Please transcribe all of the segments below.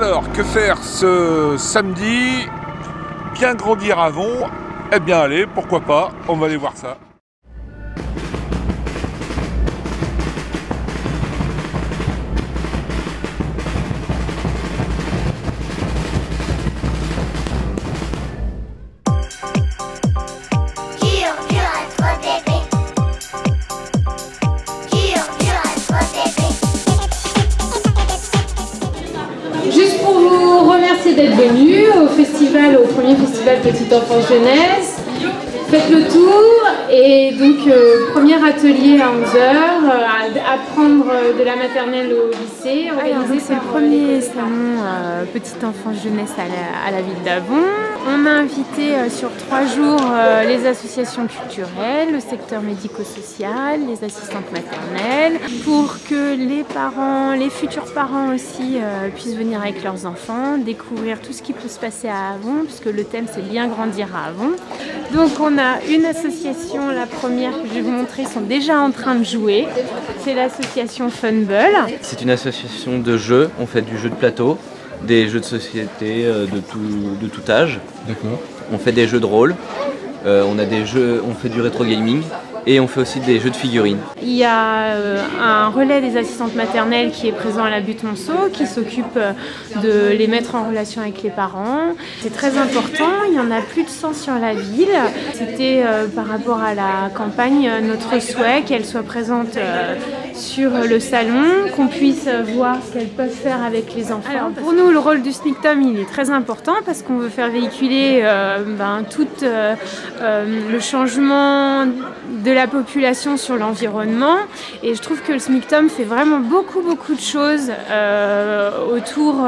Alors, que faire ce samedi? Bien grandir à Avon? Eh bien allez, pourquoi pas, on va aller voir ça. Juste pour vous remercier d'être venus au festival, au premier festival Petite Enfance Jeunesse. Faites le tour et donc premier atelier à 11h, apprendre de la maternelle au lycée. C'est le premier salon Petite Enfance Jeunesse à la ville d'Avon. On a invité sur 3 jours les associations culturelles, le secteur médico-social, les assistantes maternelles, pour que les parents, les futurs parents aussi puissent venir avec leurs enfants, découvrir tout ce qui peut se passer à Avon, puisque le thème c'est bien grandir à Avon. Donc on a une association, la première que je vais vous montrer, sont déjà en train de jouer. C'est l'association Funball. C'est une association de jeux, on fait du jeu de plateau, des jeux de société de tout âge. D'accord. On fait des jeux de rôle, on fait du rétro gaming et on fait aussi des jeux de figurines. Il y a un relais des assistantes maternelles qui est présent à la butte Monceau, qui s'occupe de les mettre en relation avec les parents. C'est très important, il y en a plus de 100 sur la ville. C'était par rapport à la campagne notre souhait qu'elle soit présente sur le salon, qu'on puisse voir ce qu'elles peuvent faire avec les enfants. Alors, pour nous, le rôle du SNICTOM il est très important parce qu'on veut faire véhiculer tout le changement de la population sur l'environnement, et je trouve que le SMICTOM fait vraiment beaucoup de choses autour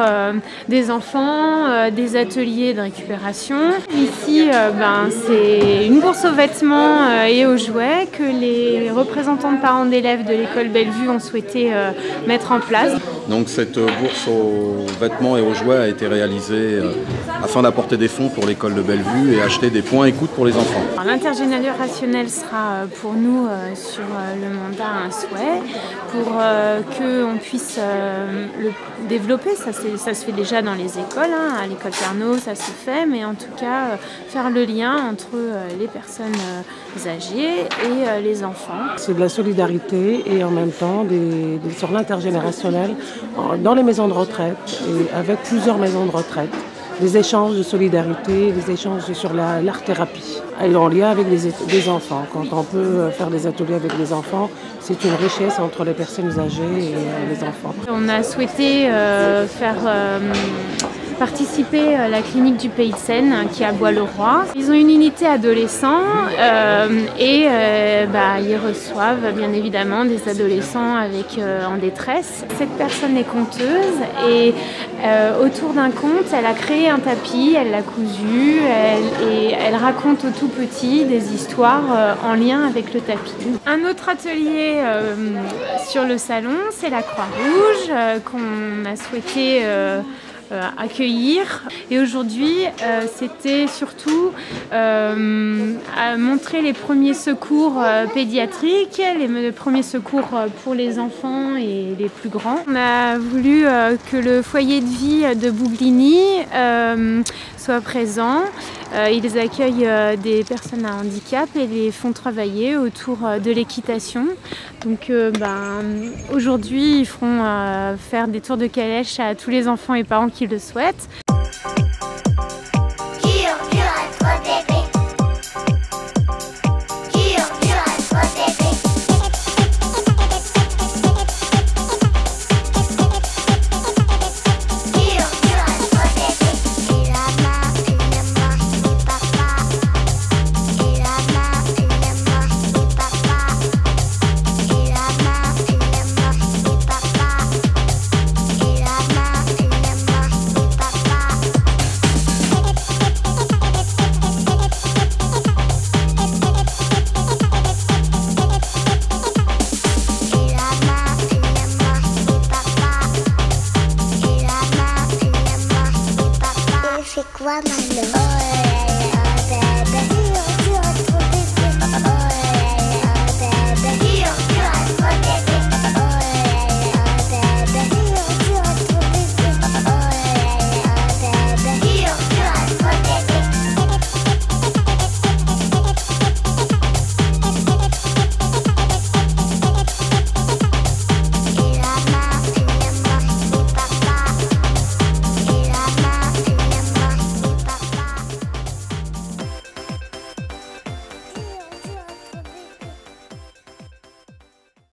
des enfants, des ateliers de récupération. Ici, c'est une bourse aux vêtements et aux jouets que les représentants de parents d'élèves de l'école Bellevue ont souhaité mettre en place. Donc cette bourse aux vêtements et aux jouets a été réalisée afin d'apporter des fonds pour l'école de Bellevue et acheter des points écoute pour les enfants. L'intergénérationnel sera pour nous sur le mandat un souhait pour qu'on puisse le développer. Ça se fait déjà dans les écoles, à l'école Carnot ça se fait, mais en tout cas faire le lien entre les personnes âgées et les enfants. C'est de la solidarité et en même temps sur l'intergénérationnel dans les maisons de retraite et avec plusieurs maisons de retraite. Des échanges de solidarité, des échanges sur l'art-thérapie. Et en lien avec des enfants. Quand on peut faire des ateliers avec des enfants, c'est une richesse entre les personnes âgées et les enfants. On a souhaité faire participer à la clinique du Pays de Seine qui est à Bois-le-Roi. Ils ont une unité adolescent et ils reçoivent bien évidemment des adolescents en détresse. Cette personne est conteuse et autour d'un conte, elle a créé un tapis, elle l'a cousu et elle raconte au tout petit des histoires en lien avec le tapis. Un autre atelier sur le salon, c'est la Croix-Rouge qu'on a souhaité accueillir, et aujourd'hui c'était surtout à montrer les premiers secours pédiatriques, les premiers secours pour les enfants et les plus grands. On a voulu que le foyer de vie de Bouglini soit présent. Ils accueillent des personnes à handicap et les font travailler autour de l'équitation. Donc aujourd'hui, ils feront faire des tours de calèche à tous les enfants et parents qui le souhaitent. C'est quoi ma love?